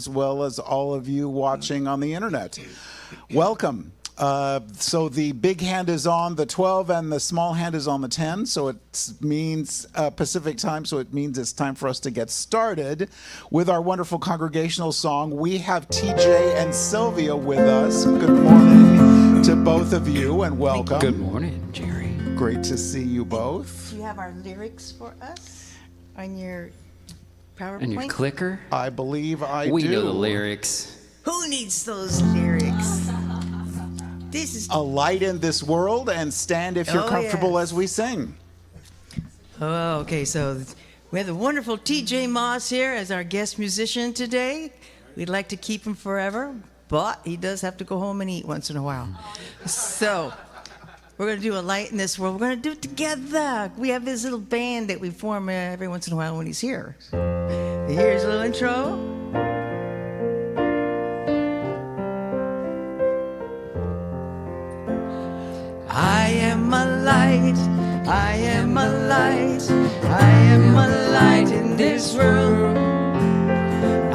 as well as all of you watching on the internet. Welcome. So the big hand is on the 12 and the small hand is on the 10. So it means Pacific time. So it means it's time for us to get started with our wonderful congregational song. We have TJ and Sylvia with us. Good morning to both of you and welcome. Good morning, Jerry. Great to see you both. Do you have our lyrics for us on your PowerPoint? And your clicker? I believe I We do. know the lyrics. Who needs those lyrics? This is A light in this world, and stand if you're Oh, comfortable yes. as we sing. Oh, okay. So we have the wonderful TJ Moss here as our guest musician today. We'd like to keep him forever, but he does have to go home and eat once in a while. So we're going to do a light in this world. We're going to do it together. We have this little band that we form every once in a while when he's here. Here's a little intro. I am a light, I am a light, I am a light in this world.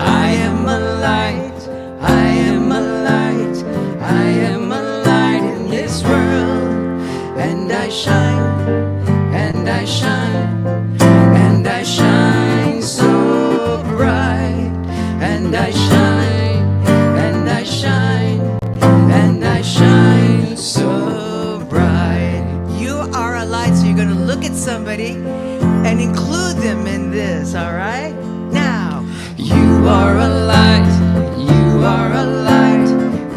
I am a light, I am a light, I am a light in this world. And I shine, and I shine, and I shine so bright. And I shine, and I shine, and I shine so bright. You are a light, so you're going to look at somebody and include them in this, all right? Now, you are a light, you are a light,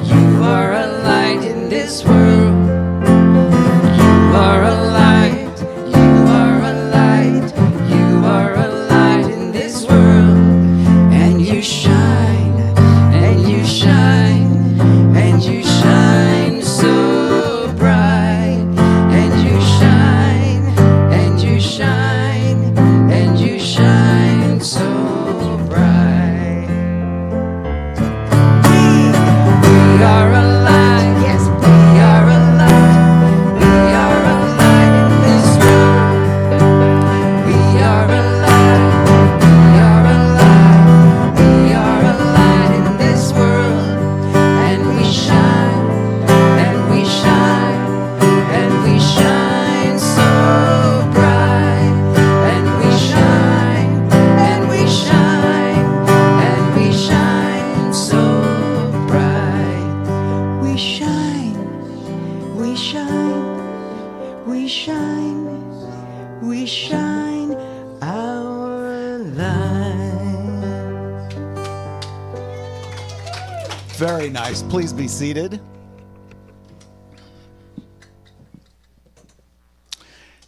you are a light in this world. You are a light, you are a light, you are a light in this world. And you shine, and you shine, and you shine so bright. And you shine, and you shine, and you shine so bright. We are a light, yes, we are a light. We are a light in this world. We are a light, we are a light, we are a light in this world. And we shine, and we shine, and we shine so bright. And we shine, and we shine, and we shine so bright. We shine, we shine, we shine, we shine our light. Very nice. Please be seated.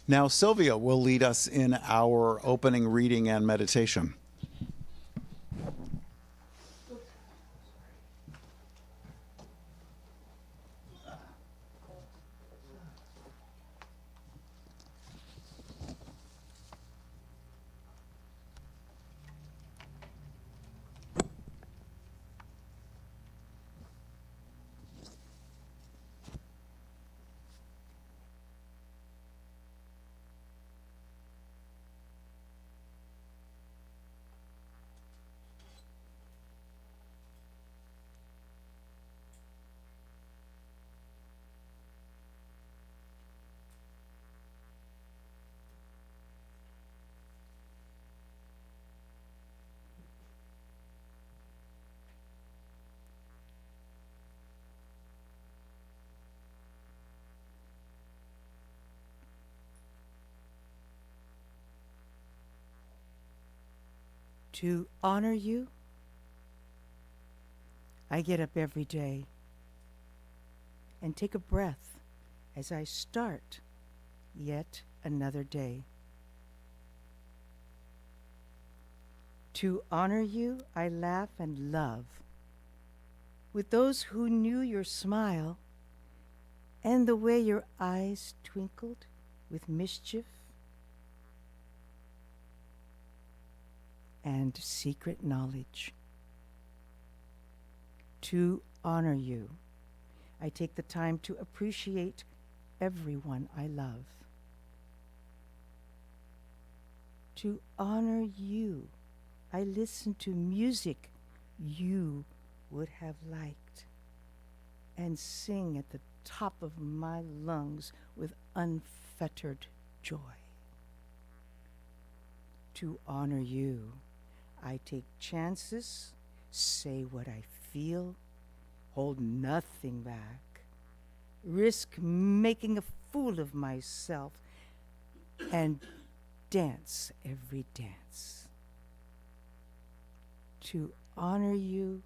Now, Sylvia will lead us in our opening reading and meditation. To honor you, I get up every day and take a breath as I start yet another day. To honor you, I laugh and love with those who knew your smile and the way your eyes twinkled with mischief and secret knowledge. To honor you, I take the time to appreciate everyone I love. To honor you, I listen to music you would have liked, and sing at the top of my lungs with unfettered joy. To honor you, I take chances, say what I feel, hold nothing back, risk making a fool of myself, and dance every dance. To honor you,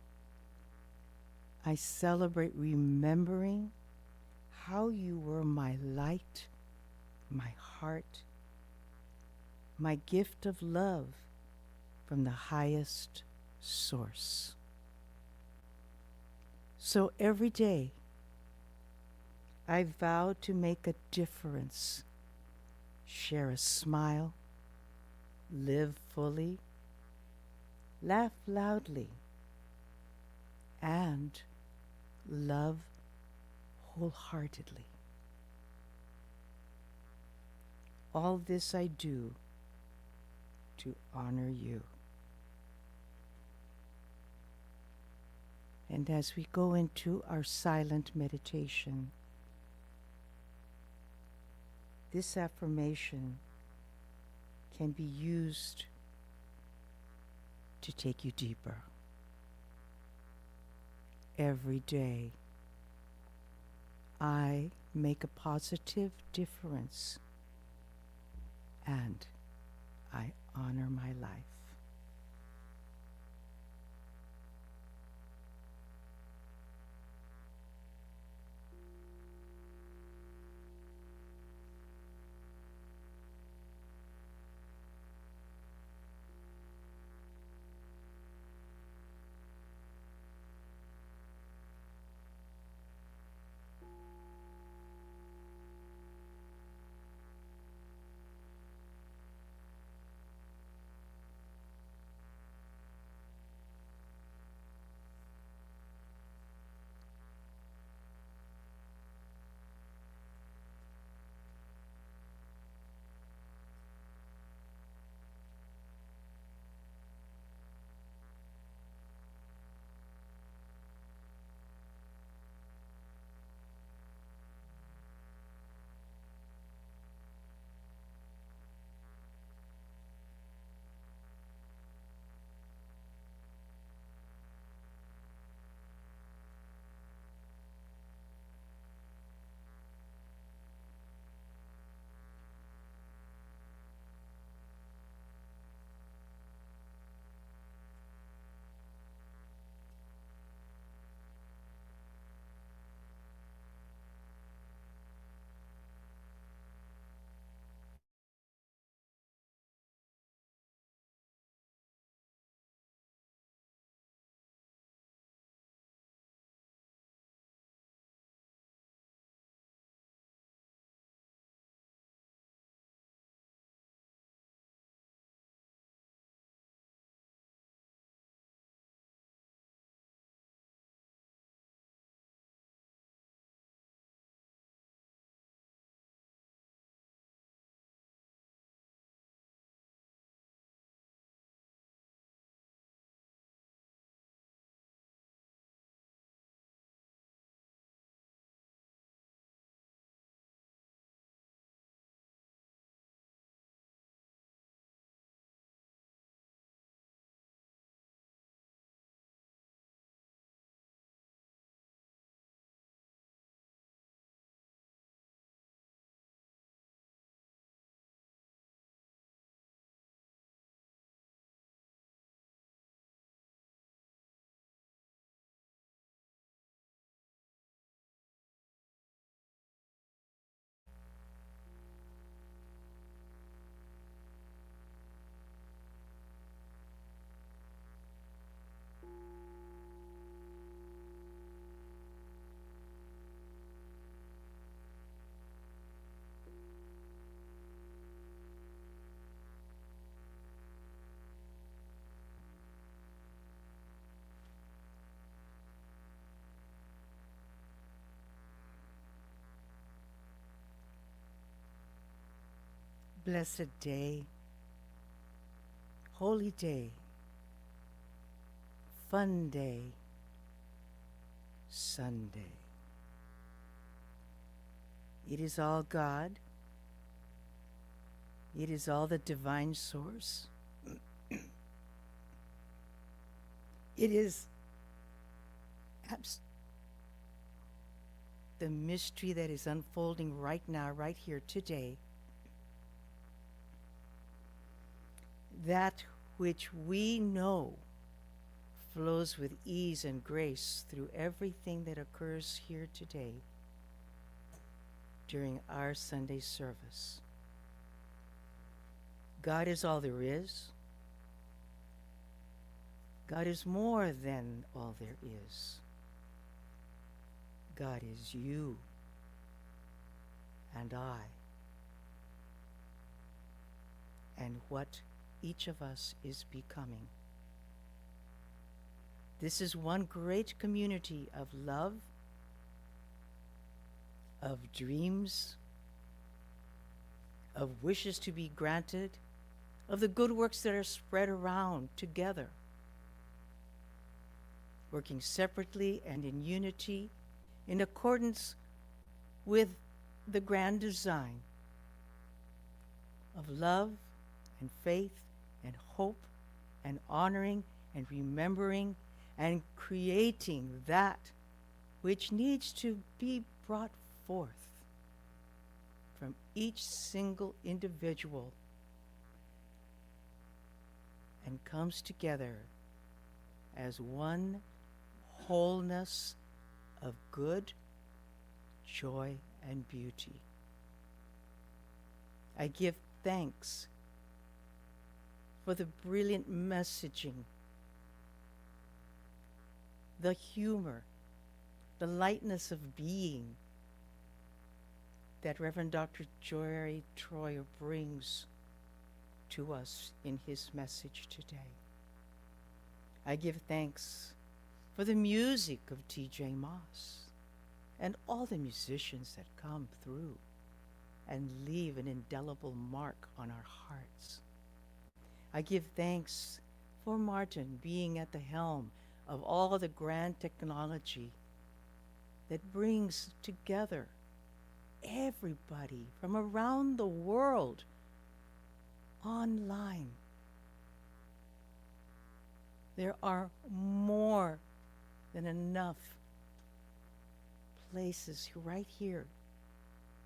I celebrate remembering how you were my light, my heart, my gift of love from the highest source. So every day, I vow to make a difference, share a smile, live fully, laugh loudly, and love wholeheartedly. All this I do to honor you. And as we go into our silent meditation, this affirmation can be used to take you deeper. Every day, I make a positive difference and I honor my life. Blessed day, holy day, fun day, Sunday. It is all God. It is all the divine source. It is the mystery that is unfolding right now, right here, today. That which we know flows with ease and grace through everything that occurs here today during our Sunday service. God is all there is. God is more than all there is. God is you and I, and what each of us is becoming. This is one great community of love, of dreams, of wishes to be granted, of the good works that are spread around together, working separately and in unity in accordance with the grand design of love and faith and hope and honoring and remembering and creating that which needs to be brought forth from each single individual and comes together as one wholeness of good, joy, and beauty. I give thanks for the brilliant messaging, the humor, the lightness of being that Reverend Dr. Jerry Troyer brings to us in his message today. I give thanks for the music of T.J. Moss and all the musicians that come through and leave an indelible mark on our hearts. I give thanks for Martin being at the helm of all the grand technology that brings together everybody from around the world online. There are more than enough places right here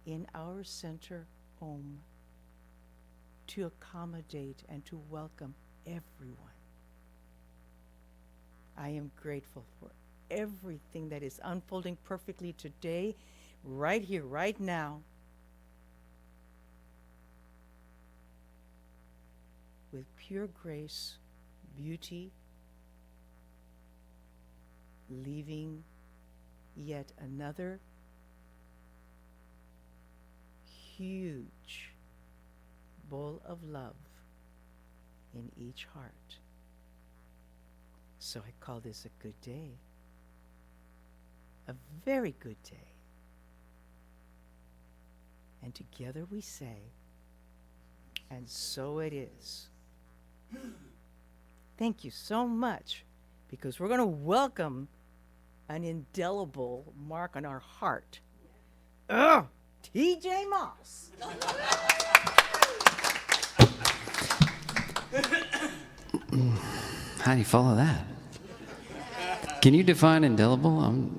in our center home to accommodate and to welcome everyone. I am grateful for everything that is unfolding perfectly today, right here, right now, with pure grace, beauty, leaving yet another huge bowl of love in each heart. So I call this a good day, a very good day. And together we say, and so it is. Thank you so much, because we're going to welcome an indelible mark on our heart. T.J. Moss. How do you follow that? Can you define indelible?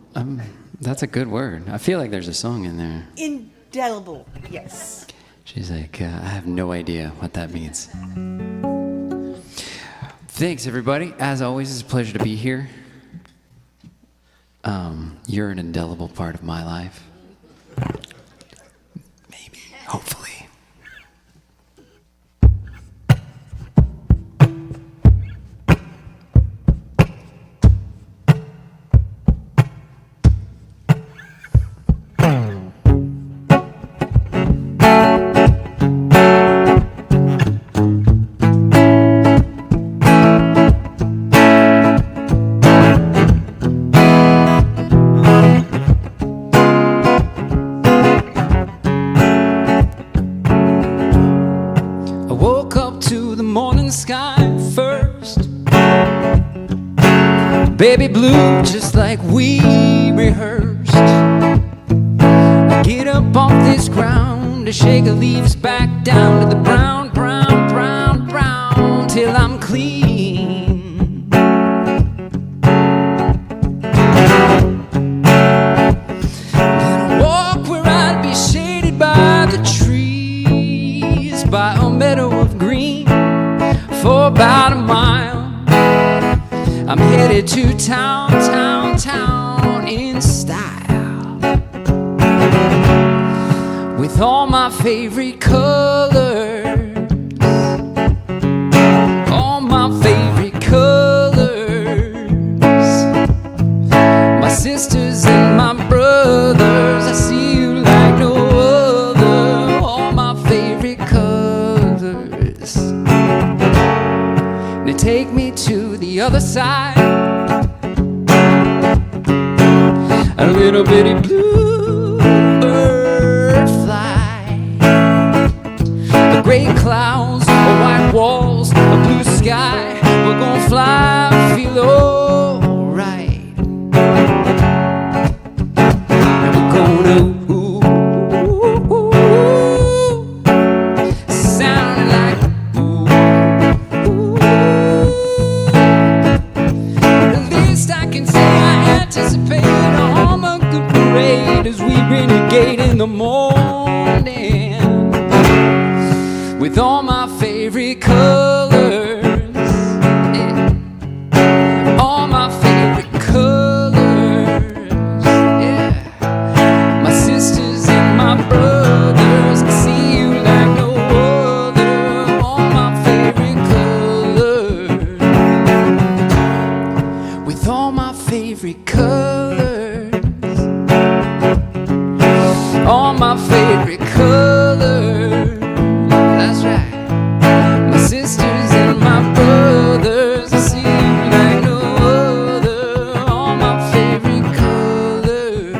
That's a good word. I feel like there's a song in there. Indelible, yes. She's like, I have no idea what that means. Thanks, everybody. As always, it's a pleasure to be here. You're an indelible part of my life. Maybe, hopefully. Baby blue, just like we rehearsed. I get up off this ground to shake the leaves back down to the brown, brown, brown, brown, till I'm clean. Then I walk where I'd be shaded by the trees, by a meadow of green, for about a mile. I'm headed to town, town, town in style, with all my favorite colors, all my favorite colors, my sisters and my brothers. I see you like no other, all my favorite colors. Now take me to the other side, a little bitty bluebird fly, the gray clouds, the white walls, a blue sky. We're gonna fly, feel alright, and we're gonna sound like at least I can say I anticipate all my good parade as we renegade in the morning, with all my favorite colors, yeah. All my favorite colors, yeah. My sisters and my brothers, I see you like no other, all my favorite colors, with all my favorite colors, all my favorite colors. That's right. My sisters and my brothers, I see you like no other, all my favorite colors,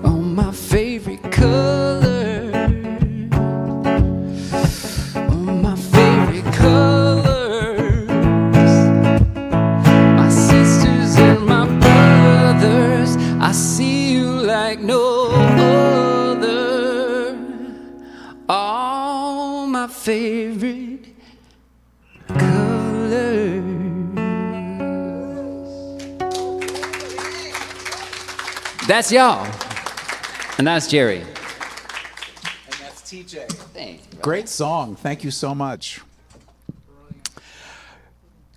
all my favorite colors, all my favorite colors. My sisters and my brothers, I see you like no other, all my favorite colors. That's y'all, and that's Jerry. And that's TJ. Thanks, brother. Great song. Thank you so much.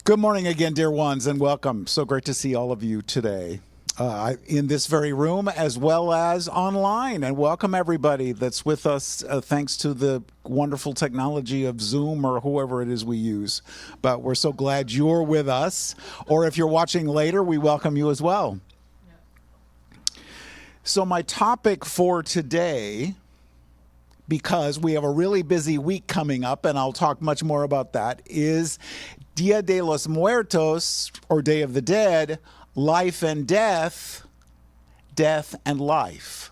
Good morning again, dear ones, and welcome. So great to see all of you today in this very room as well as online. And welcome everybody that's with us thanks to the wonderful technology of Zoom or whoever it is we use. But we're so glad you're with us. Or if you're watching later, we welcome you as well. So my topic for today, because we have a really busy week coming up, and I'll talk much more about that, is Dia de los Muertos, or Day of the Dead, life and death, death and life.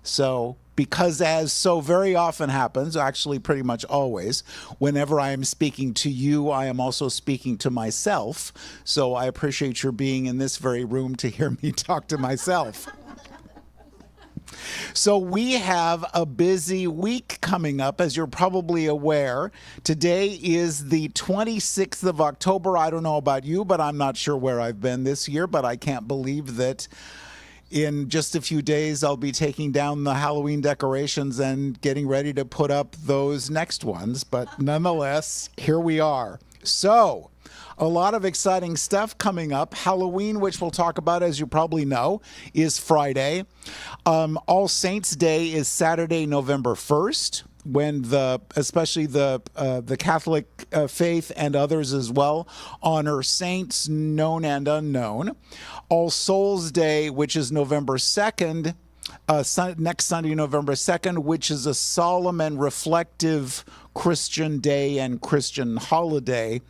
So, because as so very often happens, actually pretty much always, whenever I am speaking to you, I am also speaking to myself. So I appreciate your being in this very room to hear me talk to myself. So we have a busy week coming up, as you're probably aware. Today is the 26th of October. I don't know about you, but I'm not sure where I've been this year, but I can't believe that in just a few days I'll be taking down the Halloween decorations and getting ready to put up those next ones. But nonetheless, here we are. So, a lot of exciting stuff coming up. Halloween, which we'll talk about, as you probably know, is Friday. All Saints Day is Saturday, November 1st, when especially the Catholic faith and others as well honor saints known and unknown. All Souls Day, which is November 2nd, next Sunday, November 2nd, which is a solemn and reflective Christian day and Christian holiday.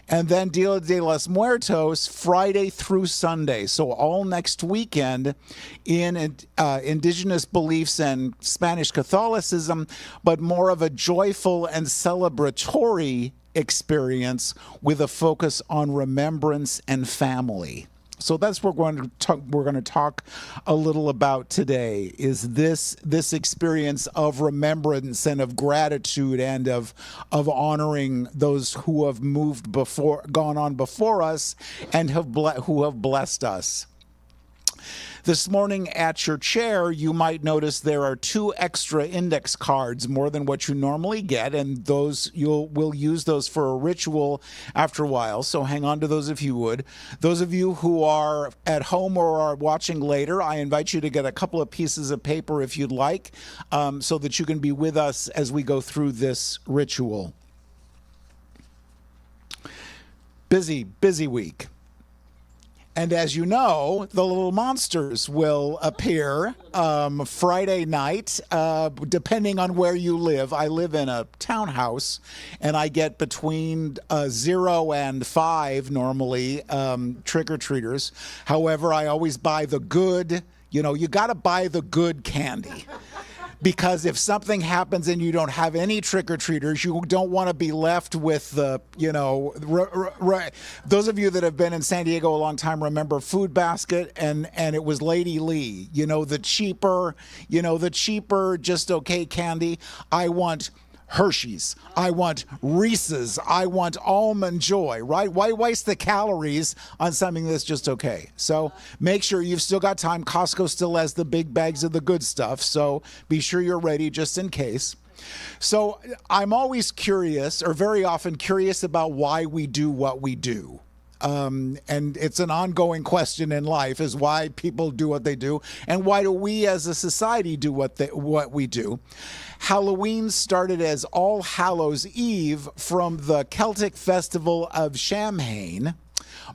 And then Dia de los Muertos, Friday through Sunday. So all next weekend in indigenous beliefs and Spanish Catholicism, but more of a joyful and celebratory experience with a focus on remembrance and family. So that's what we're going to talk a little about today, is this experience of remembrance and of gratitude and of honoring those who have gone on before us and who have blessed us. This morning at your chair, you might notice there are 2 extra index cards, more than what you normally get, and those we'll use those for a ritual after a while, so hang on to those if you would. Those of you who are at home or are watching later, I invite you to get a couple of pieces of paper if you'd like, so that you can be with us as we go through this ritual. Busy week. And as you know, the little monsters will appear Friday night, depending on where you live. I live in a townhouse, and I get between 0 and 5 normally trick-or-treaters. However, I always buy the good, you got to buy the good candy. Because if something happens and you don't have any trick-or-treaters, you don't want to be left with the, those of you that have been in San Diego a long time remember Food Basket, and it was Lady Lee, the cheaper, just okay candy. I want Hershey's. I want Reese's. I want Almond Joy, right? Why waste the calories on something that's just okay? So make sure you've still got time. Costco still has the big bags of the good stuff, so be sure you're ready just in case. So I'm always curious, or very often curious, about why we do what we do. And it's an ongoing question in life, is why people do what they do, and why do we as a society do what we do. Halloween started as All Hallows Eve from the Celtic festival of Samhain,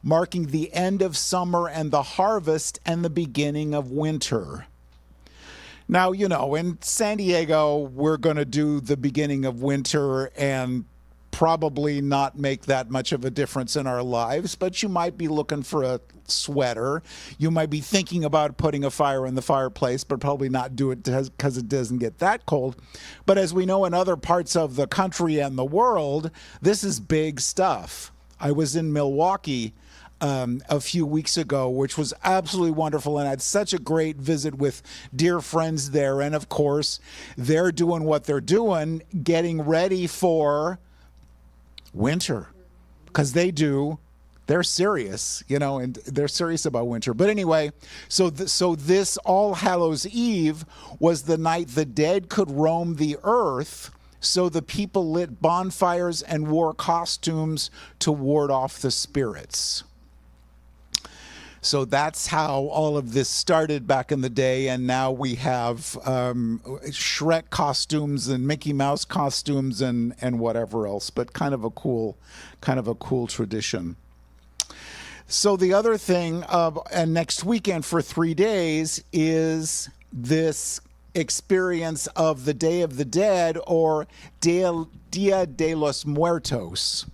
marking the end of summer and the harvest and the beginning of winter. Now, in San Diego, we're going to do the beginning of winter and probably not make that much of a difference in our lives, but you might be looking for a sweater. You might be thinking about putting a fire in the fireplace, but probably not do it because it doesn't get that cold. But as we know in other parts of the country and the world, this is big stuff. I was in Milwaukee a few weeks ago, which was absolutely wonderful, and I had such a great visit with dear friends there. And of course, they're doing what they're doing, getting ready for winter, because they're serious, and they're serious about winter. But anyway, so this All Hallows Eve was the night the dead could roam the earth, so the people lit bonfires and wore costumes to ward off the spirits. So that's how all of this started back in the day, and now we have Shrek costumes and Mickey Mouse costumes and whatever else. But kind of a cool tradition. So the other thing, and next weekend for 3 days, is this experience of the Day of the Dead, or Dia de los Muertos.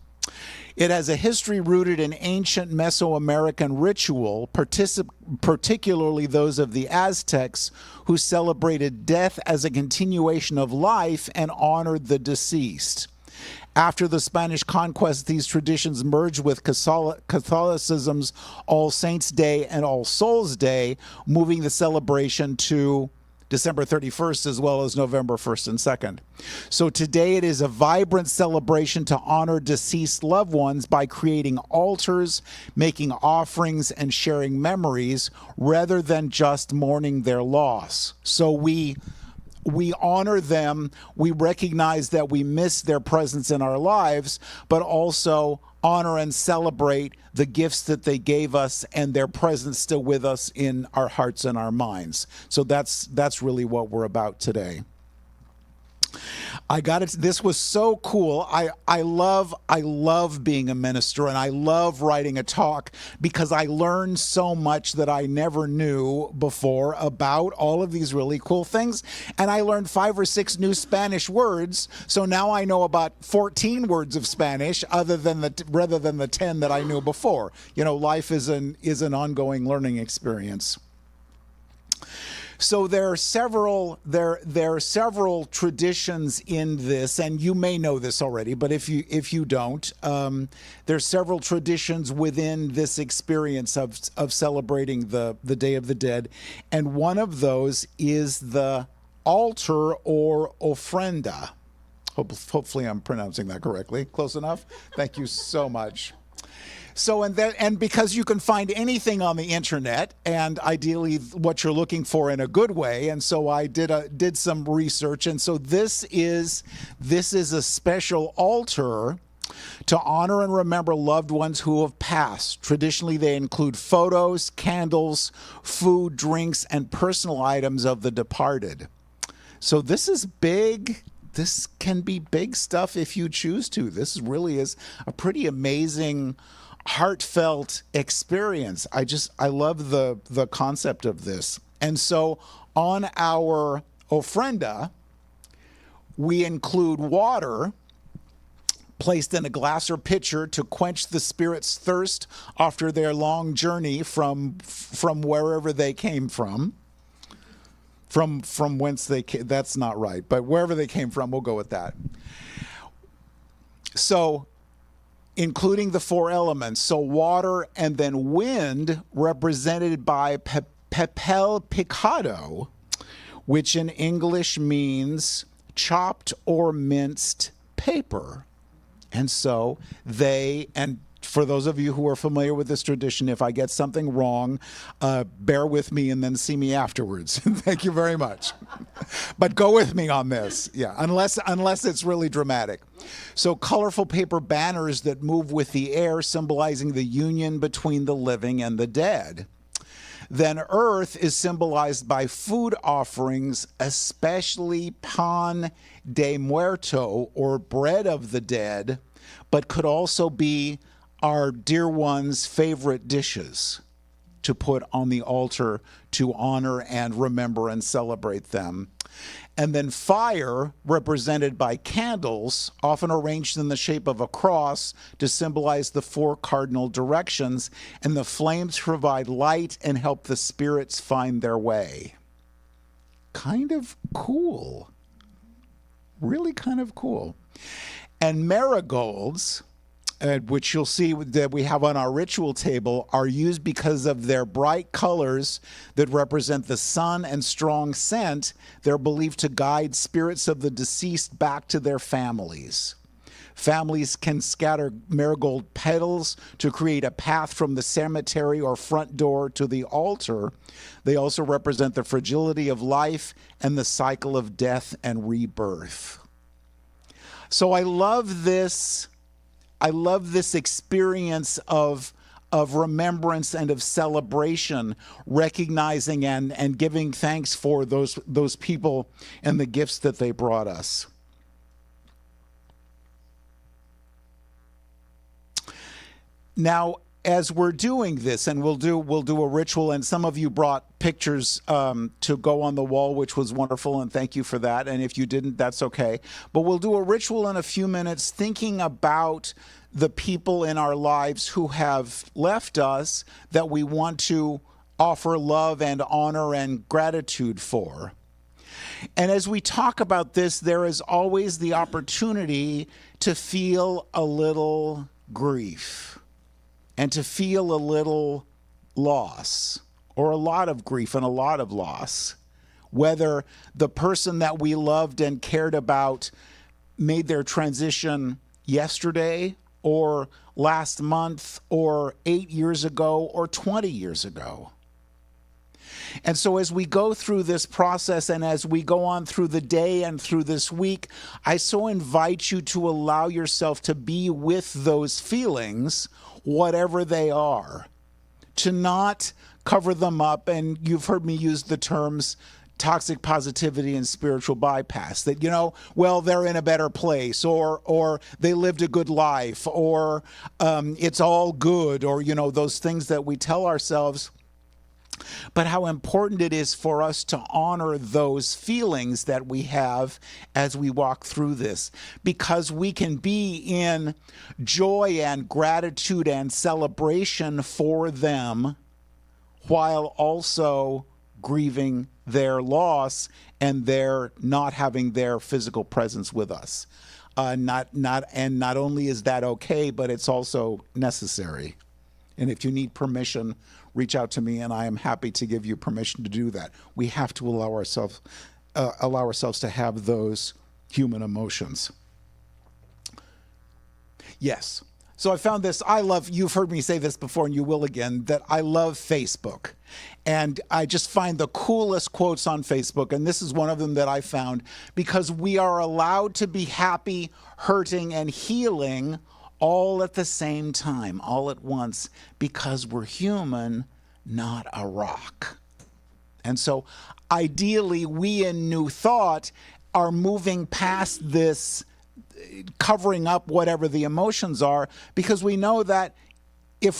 It has a history rooted in ancient Mesoamerican ritual, particularly those of the Aztecs, who celebrated death as a continuation of life and honored the deceased. After the Spanish conquest, these traditions merged with Catholicism's All Saints' Day and All Souls' Day, moving the celebration to December 31st, as well as November 1st and 2nd. So today it is a vibrant celebration to honor deceased loved ones by creating altars, making offerings, and sharing memories, rather than just mourning their loss. So we honor them, we recognize that we miss their presence in our lives, but also honor and celebrate the gifts that they gave us and their presence still with us in our hearts and our minds. So that's really what we're about today. I got it. This was so cool. I love being a minister, and I love writing a talk, because I learned so much that I never knew before about all of these really cool things. And I learned 5 or 6 new Spanish words. So now I know about 14 words of Spanish rather than the 10 that I knew before. Life is an ongoing learning experience. So there are several traditions in this, and you may know this already, but if you don't, there's several traditions within this experience of celebrating the Day of the Dead, and one of those is the altar or ofrenda. Hopefully I'm pronouncing that correctly. Close enough? Thank you so much. So, and because you can find anything on the internet, and ideally what you're looking for in a good way, and so I did some research, and so this is a special altar to honor and remember loved ones who have passed. Traditionally, they include photos, candles, food, drinks, and personal items of the departed. So this is big. This can be big stuff if you choose to. This really is a pretty amazing, heartfelt experience. I love the concept of this. And so on our ofrenda, we include water placed in a glass or pitcher to quench the spirit's thirst after their long journey from wherever they came from. From whence they came, that's not right, but wherever they came from, we'll go with that. So, including the four elements, so water and then wind, represented by papel picado, which in English means chopped or minced paper. And so and for those of you who are familiar with this tradition, if I get something wrong, bear with me and then see me afterwards. Thank you very much. But go with me on this. Yeah, unless it's really dramatic. So colorful paper banners that move with the air, symbolizing the union between the living and the dead. Then earth is symbolized by food offerings, especially pan de muerto, or bread of the dead, but could also be our dear ones' favorite dishes to put on the altar to honor and remember and celebrate them. And then fire, represented by candles, often arranged in the shape of a cross to symbolize the four cardinal directions, and the flames provide light and help the spirits find their way. Kind of cool. Really kind of cool. And marigolds, which you'll see that we have on our ritual table, are used because of their bright colors that represent the sun and strong scent. They're believed to guide spirits of the deceased back to their families. Families can scatter marigold petals to create a path from the cemetery or front door to the altar. They also represent the fragility of life and the cycle of death and rebirth. So I love this experience of remembrance and of celebration, recognizing and giving thanks for those people and the gifts that they brought us. Now, as we're doing this, and we'll do a ritual, and some of you brought pictures to go on the wall, which was wonderful, and thank you for that. And if you didn't, that's okay. But we'll do a ritual in a few minutes, thinking about the people in our lives who have left us that we want to offer love and honor and gratitude for. And as we talk about this, there is always the opportunity to feel a little grief and to feel a little loss, or a lot of grief and a lot of loss. Whether the person that we loved and cared about made their transition yesterday, or last month, or 8 years ago, or 20 years ago. And so as we go through this process, and as we go on through the day and through this week, I so invite you to allow yourself to be with those feelings, whatever they are, to not cover them up. And you've heard me use the terms toxic positivity and spiritual bypass, that, well, they're in a better place, or they lived a good life, or it's all good, or, those things that we tell ourselves. But how important it is for us to honor those feelings that we have as we walk through this, because we can be in joy and gratitude and celebration for them while also grieving their loss and their not having their physical presence with us. Not only is that okay, but it's also necessary. And if you need permission, reach out to me, and I am happy to give you permission to do that. We have to allow ourselves to have those human emotions. Yes. So I found this. You've heard me say this before, and you will again, that I love Facebook. And I just find the coolest quotes on Facebook, and this is one of them that I found, because we are allowed to be happy, hurting, and healing all at the same time, all at once, because we're human, not a rock. And so ideally, we in New Thought are moving past this covering up whatever the emotions are, because we know that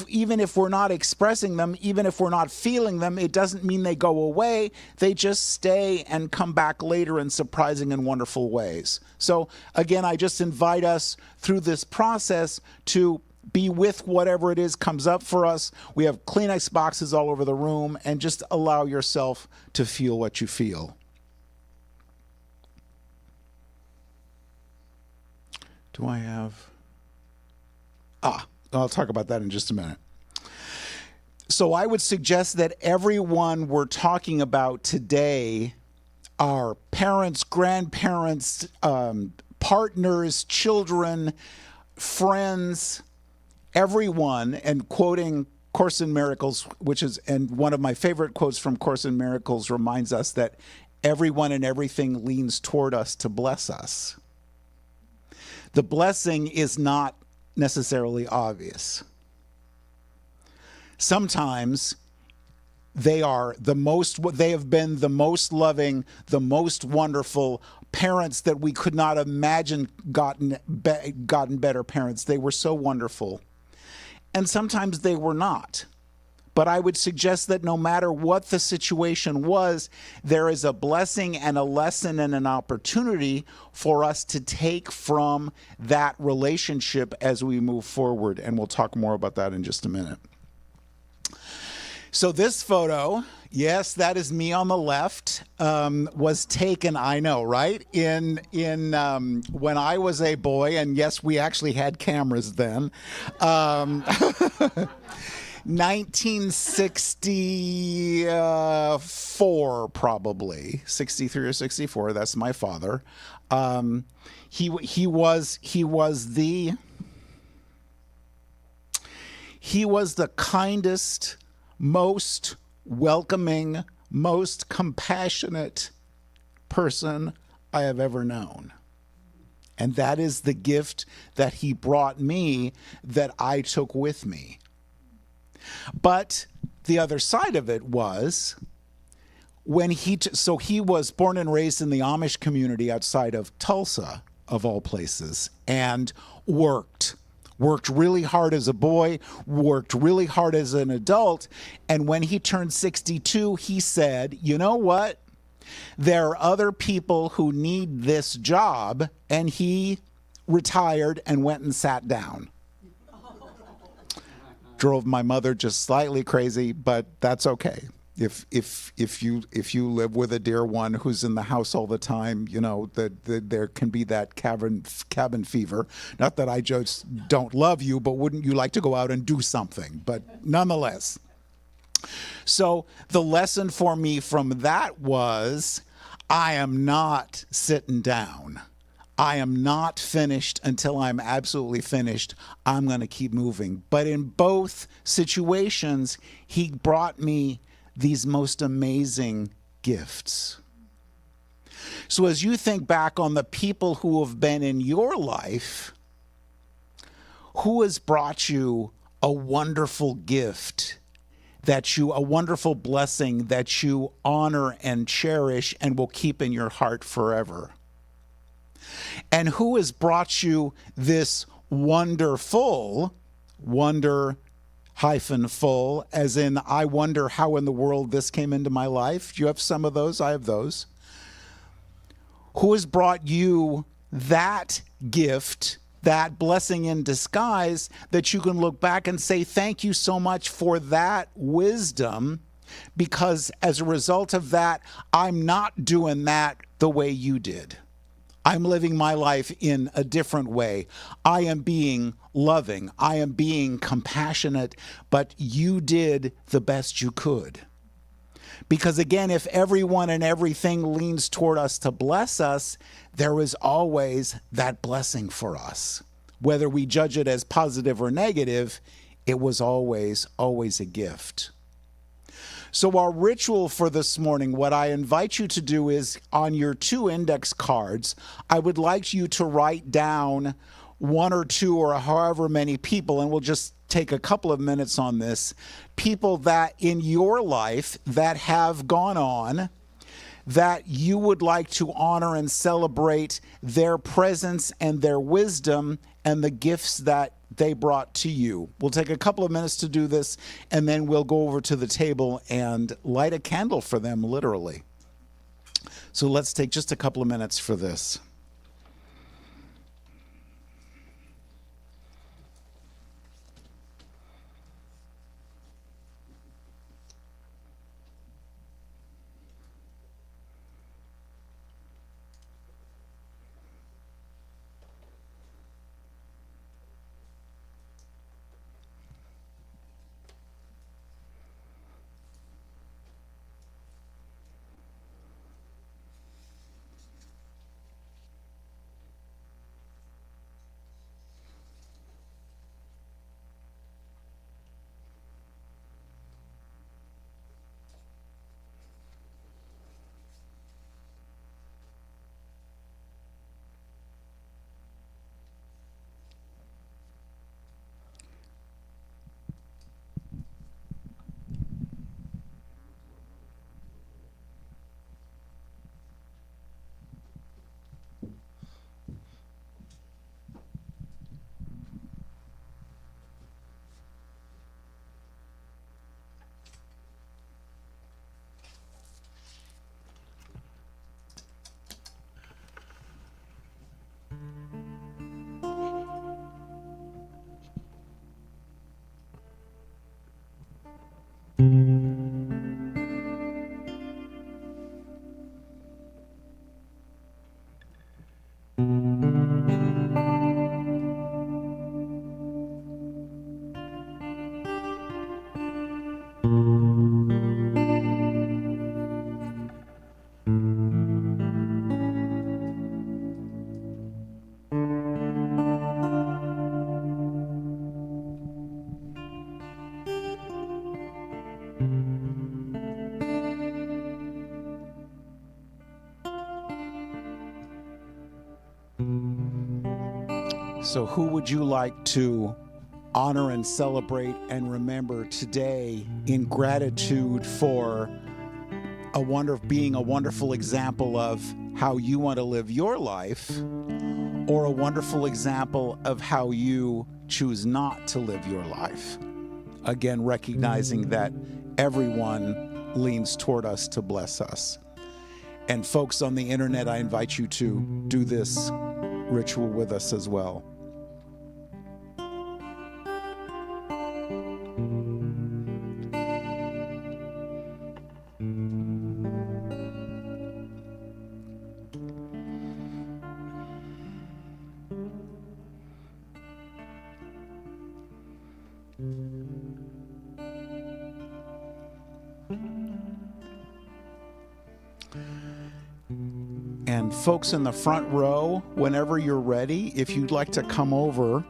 even if we're not expressing them, even if we're not feeling them, it doesn't mean they go away. They just stay and come back later in surprising and wonderful ways. So again, I just invite us through this process to be with whatever it is comes up for us. We have Kleenex boxes all over the room, and just allow yourself to feel what you feel. Do I have... I'll talk about that in just a minute. So I would suggest that everyone we're talking about today are parents, grandparents, partners, children, friends, everyone, and quoting Course in Miracles, and one of my favorite quotes from Course in Miracles reminds us that everyone and everything leans toward us to bless us. The blessing is not necessarily obvious. Sometimes they have been the most loving, the most wonderful parents that we could not imagine gotten better parents. They were so wonderful. And sometimes they were not. But I would suggest that no matter what the situation was, there is a blessing and a lesson and an opportunity for us to take from that relationship as we move forward. And we'll talk more about that in just a minute. So this photo, yes, that is me on the left, was taken, I know, right? In when I was a boy, and yes, we actually had cameras then. 1964, probably 63 or 64. That's my father. He was the kindest, most welcoming, most compassionate person I have ever known. And that is the gift that he brought me that I took with me. But the other side of it was when he was born and raised in the Amish community outside of Tulsa, of all places, and worked really hard as a boy, worked really hard as an adult. And when he turned 62, he said, you know what? There are other people who need this job. And he retired and went and sat down. Drove my mother just slightly crazy, but that's okay. If you live with a dear one who's in the house all the time, you know that there can be that cabin fever. Not that I just don't love you, but wouldn't you like to go out and do something? But nonetheless. So the lesson for me from that was, I am not sitting down. I am not finished until I'm absolutely finished. I'm going to keep moving. But in both situations, he brought me these most amazing gifts. So as you think back on the people who have been in your life, who has brought you a wonderful gift, a wonderful blessing that you honor and cherish and will keep in your heart forever? And who has brought you this wonderful, wonder -full, as in, I wonder how in the world this came into my life? Do you have some of those? I have those. Who has brought you that gift, that blessing in disguise, that you can look back and say, thank you so much for that wisdom, because as a result of that, I'm not doing that the way you did. I'm living my life in a different way. I am being loving. I am being compassionate, but you did the best you could. Because again, if everyone and everything leans toward us to bless us, there is always that blessing for us. Whether we judge it as positive or negative, it was always a gift. So our ritual for this morning, what I invite you to do is on your 2 index cards, I would like you to write down 1 or 2 or however many people, and we'll just take a couple of minutes on this, people that in your life that have gone on, that you would like to honor and celebrate their presence and their wisdom and the gifts that they brought to you. We'll take a couple of minutes to do this, and then we'll go over to the table and light a candle for them, literally. So let's take just a couple of minutes for this. So who would you like to honor and celebrate and remember today in gratitude for being a wonderful example of how you want to live your life, or a wonderful example of how you choose not to live your life? Again, recognizing that everyone leans toward us to bless us. And folks on the internet, I invite you to do this ritual with us as well. And folks in the front row, whenever you're ready, if you'd like to come over,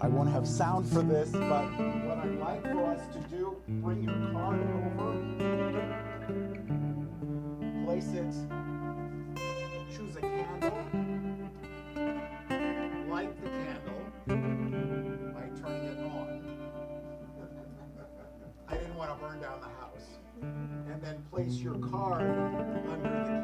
I won't have sound for this, but what I'd like for us to do, bring your card over, place it, choose a candle, light the candle by turning it on. I didn't want to burn down the house. And then place your card under the candle.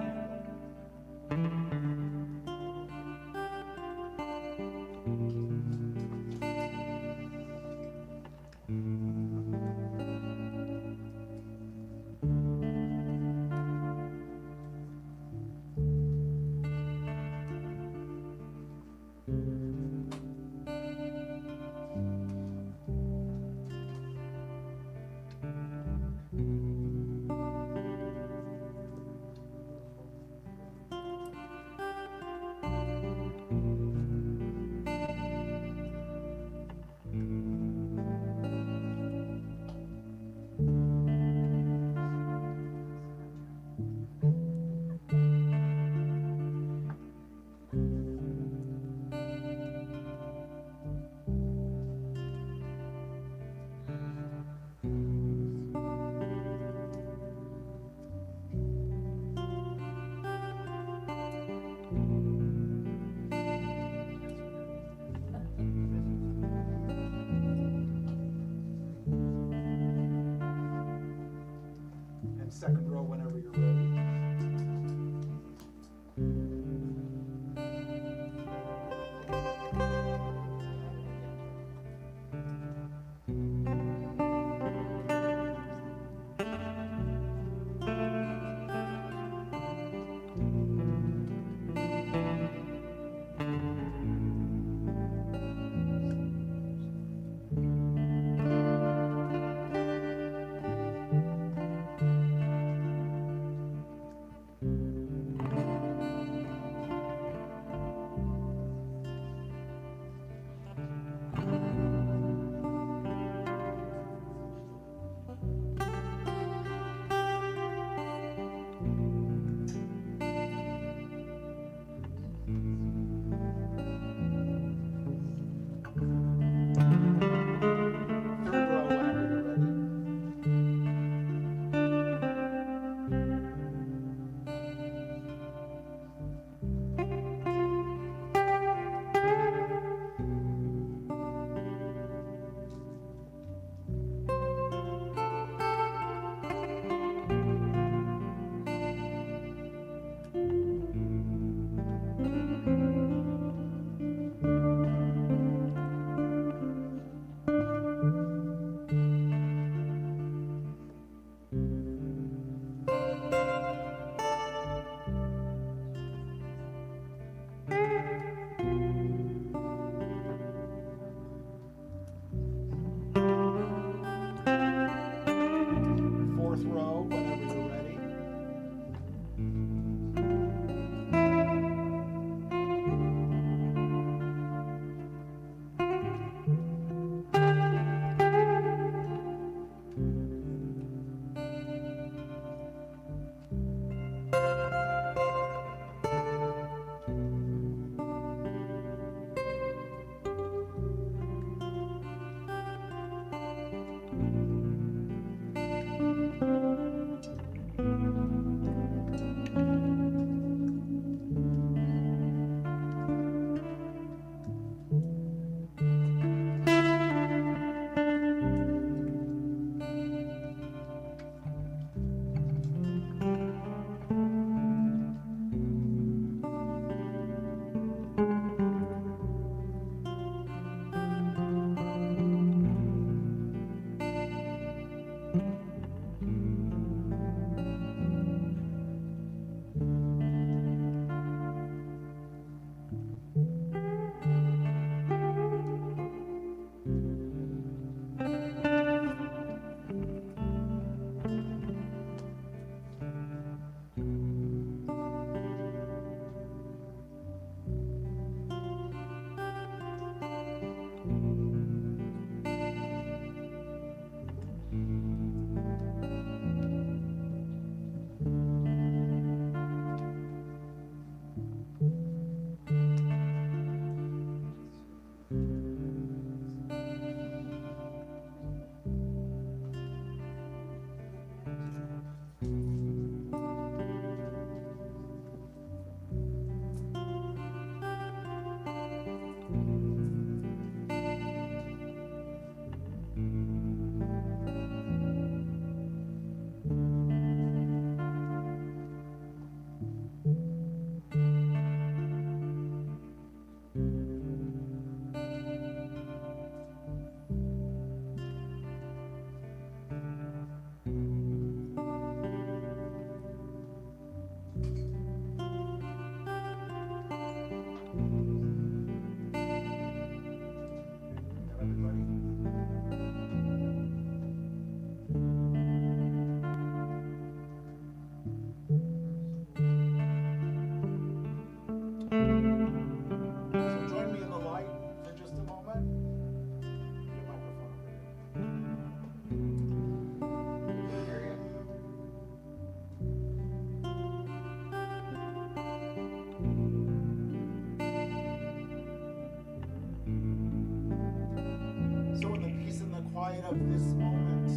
quiet of this moment,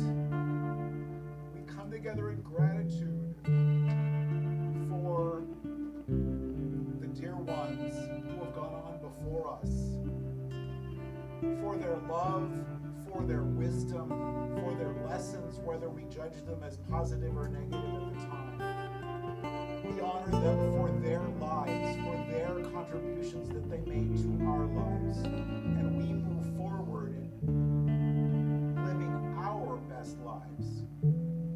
we come together in gratitude for the dear ones who have gone on before us, for their love, for their wisdom, for their lessons, whether we judge them as positive or negative at the time. We honor them for their lives, for their contributions that they made to our lives. And we move forward living our best lives,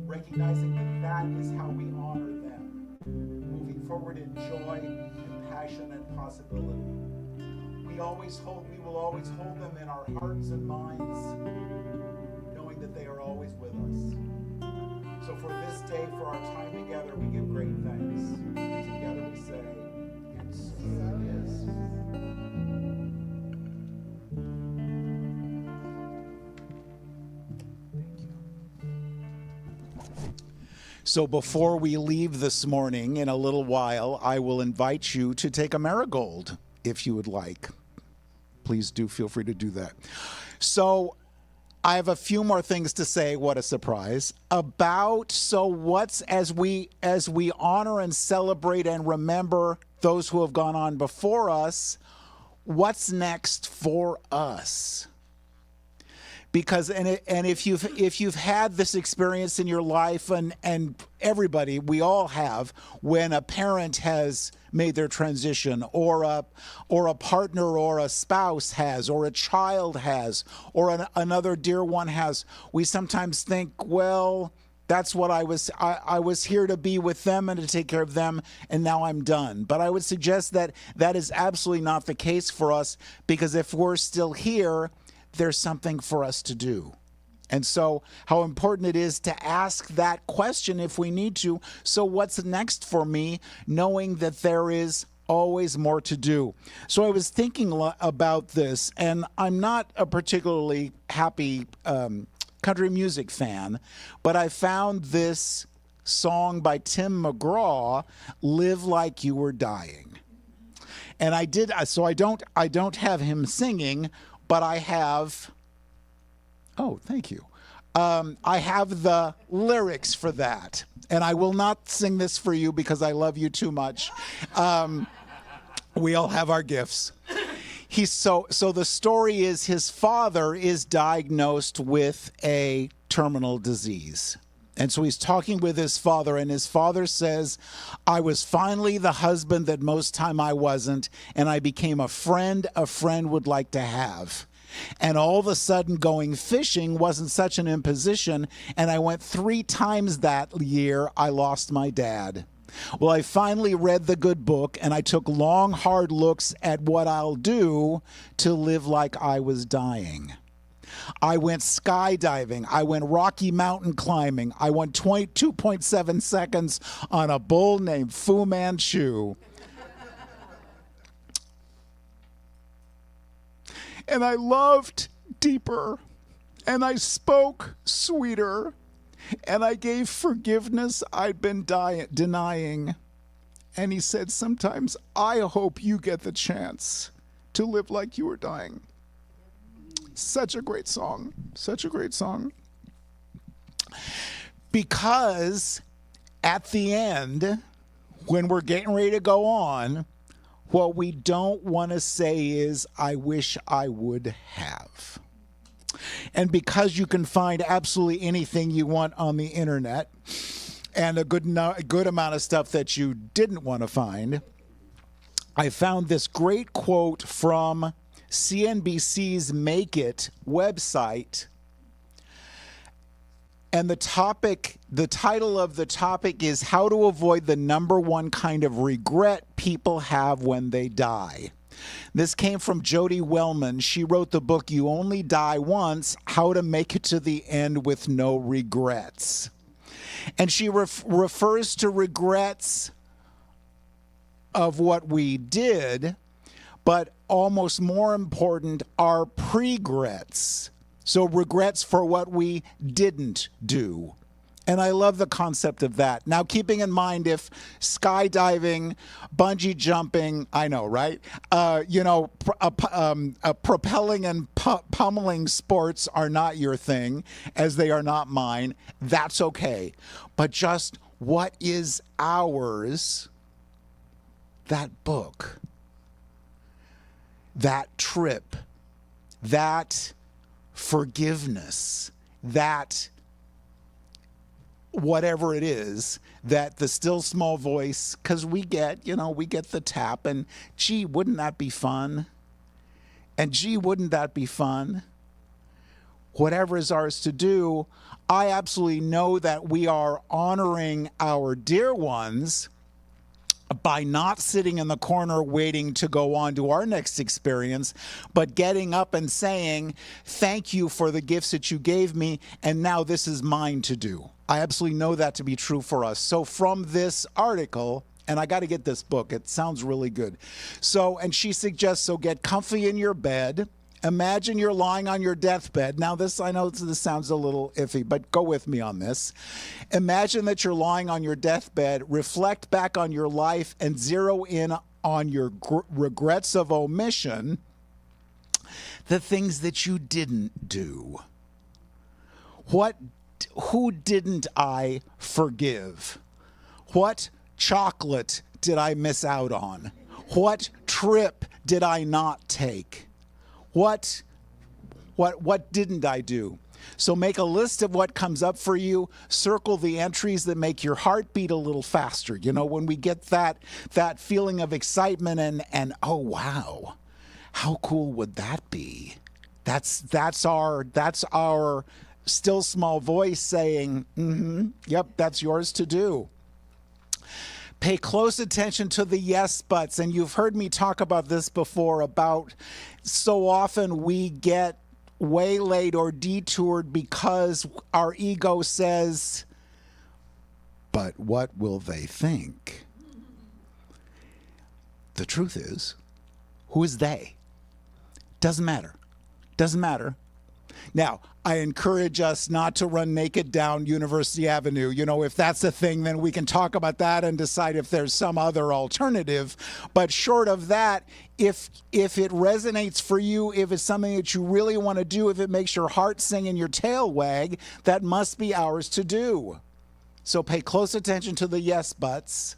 recognizing that that is how we honor them, moving forward in joy and passion and possibility. We will always hold them in our hearts and minds, knowing that they are always with us. So for this day, for our time together, we give great thanks. And together we say, and so it is. So before we leave this morning, in a little while, I will invite you to take a marigold, if you would like. Please do feel free to do that. So I have a few more things to say, what a surprise, about as we honor and celebrate and remember those who have gone on before us, what's next for us? Because if you've had this experience in your life, and everybody, we all have, when a parent has made their transition, or a partner or a spouse has, or a child has, or another dear one has, we sometimes think, well, that's what I was here to be with them and to take care of them, and now I'm done. But I would suggest that that is absolutely not the case for us, because if we're still here, there's something for us to do. And so how important it is to ask that question if we need to. So what's next for me, knowing that there is always more to do? So I was thinking about this, and I'm not a particularly happy country music fan, but I found this song by Tim McGraw, "Live Like You Were Dying." And I don't have him singing, but I have, thank you. I have the lyrics for that. And I will not sing this for you because I love you too much. We all have our gifts. So the story is, his father is diagnosed with a terminal disease. And so he's talking with his father, and his father says, "I was finally the husband that most time I wasn't, and I became a friend would like to have. And all of a sudden going fishing wasn't such an imposition, and I went 3 times that year. I lost my dad. Well, I finally read the good book, and I took long, hard looks at what I'll do to live like I was dying. I went skydiving. I went Rocky Mountain climbing. I went 22.7 seconds on a bull named Fu Manchu. And I loved deeper, and I spoke sweeter, and I gave forgiveness I'd been denying." And he said, "Sometimes I hope you get the chance to live like you were dying." Such a great song. Such a great song. Because at the end, when we're getting ready to go on, what we don't want to say is, "I wish I would have." And because you can find absolutely anything you want on the internet, and a good amount of stuff that you didn't want to find, I found this great quote from CNBC's Make It website. And the title of the topic is "How to Avoid the Number One Kind of Regret People Have When They Die." This came from Jody Wellman. She wrote the book "You Only Die Once: How to Make It to the End with No Regrets." And she refers to regrets of what we did, but almost more important are pregrets. So regrets for what we didn't do. And I love the concept of that. Now, keeping in mind, if skydiving, bungee jumping, I know, right? Propelling and pummeling sports are not your thing, as they are not mine, that's okay. But just what is ours, that book, that trip, that forgiveness, that whatever it is, that the still small voice, because we get the tap, and gee, wouldn't that be fun? And gee, wouldn't that be fun? Whatever is ours to do, I absolutely know that we are honoring our dear ones by not sitting in the corner waiting to go on to our next experience, but getting up and saying, thank you for the gifts that you gave me, and now this is mine to do. I absolutely know that to be true for us. So from this article, and I got to get this book, it sounds really good. So, and she suggests, so get comfy in your bed. Imagine you're lying on your deathbed. Now this, I know this sounds a little iffy, but go with me on this. Imagine that you're lying on your deathbed, reflect back on your life, and zero in on your regrets of omission, the things that you didn't do. Who didn't I forgive? What chocolate did I miss out on? What trip did I not take? What didn't I do? So make a list of what comes up for you. Circle the entries that make your heart beat a little faster. You know, when we get that feeling of excitement and oh wow, how cool would that be? That's our still small voice saying, yep, that's yours to do. Pay close attention to the yes buts. And you've heard me talk about this before, about so often we get waylaid or detoured because our ego says, but what will they think? The truth is, who is they? Doesn't matter. Doesn't matter. Now, I encourage us not to run naked down University Avenue. You know, if that's a thing, then we can talk about that and decide if there's some other alternative. But short of that, if it resonates for you, if it's something that you really want to do, if it makes your heart sing and your tail wag, that must be ours to do. So pay close attention to the yes buts.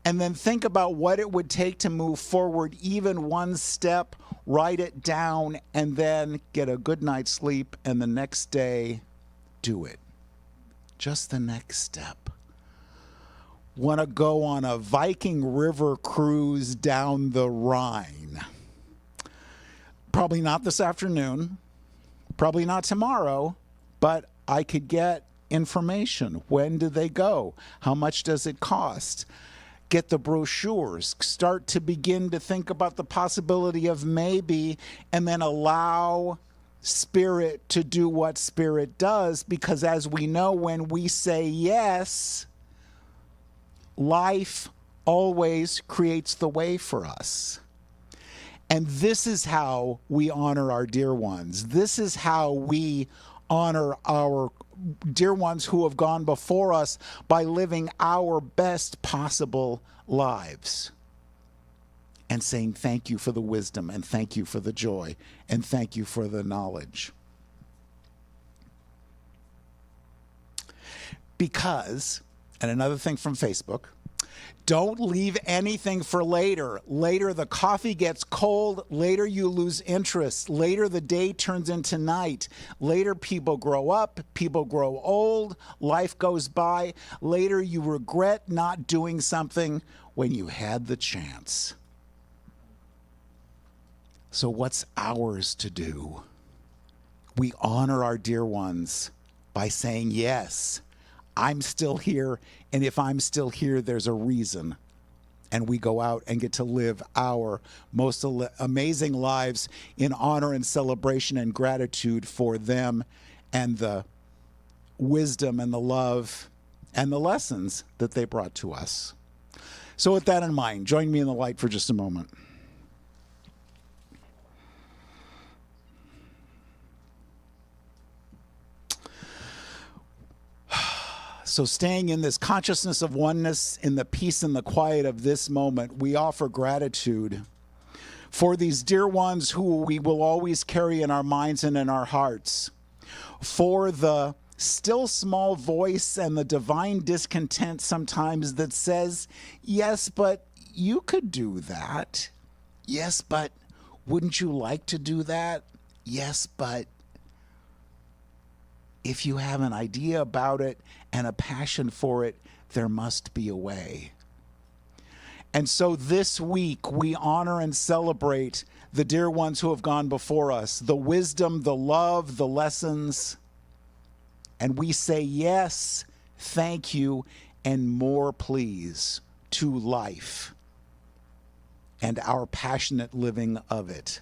And then think about what it would take to move forward even one step, write it down, and then get a good night's sleep, and the next day, do it. Just the next step. Want to go on a Viking River cruise down the Rhine? Probably not this afternoon, probably not tomorrow, but I could get information. When do they go? How much does it cost? Get the brochures, start to begin to think about the possibility of maybe, and then allow Spirit to do what Spirit does, because as we know, when we say yes, life always creates the way for us. And this is how we honor our dear ones. This is how we honor our dear ones who have gone before us by living our best possible lives and saying thank you for the wisdom, and thank you for the joy, and thank you for the knowledge. Because, and another thing from Facebook, don't leave anything for later. Later the coffee gets cold. Later you lose interest. Later the day turns into night. Later people grow up. People grow old. Life goes by. Later you regret not doing something when you had the chance. So what's ours to do? We honor our dear ones by saying yes. I'm still here, and if I'm still here, there's a reason. And we go out and get to live our most amazing lives in honor and celebration and gratitude for them and the wisdom and the love and the lessons that they brought to us. So with that in mind, join me in the light for just a moment. So staying in this consciousness of oneness, in the peace and the quiet of this moment, we offer gratitude for these dear ones who we will always carry in our minds and in our hearts, for the still small voice and the divine discontent sometimes that says, yes, but you could do that. Yes, but wouldn't you like to do that? Yes, but if you have an idea about it and a passion for it, there must be a way. And so this week, we honor and celebrate the dear ones who have gone before us, the wisdom, the love, the lessons. And we say yes, thank you, and more please to life and our passionate living of it.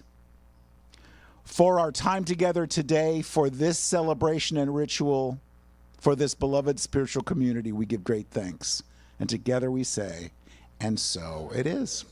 For our time together today, for this celebration and ritual, for this beloved spiritual community, we give great thanks. And together we say, and so it is.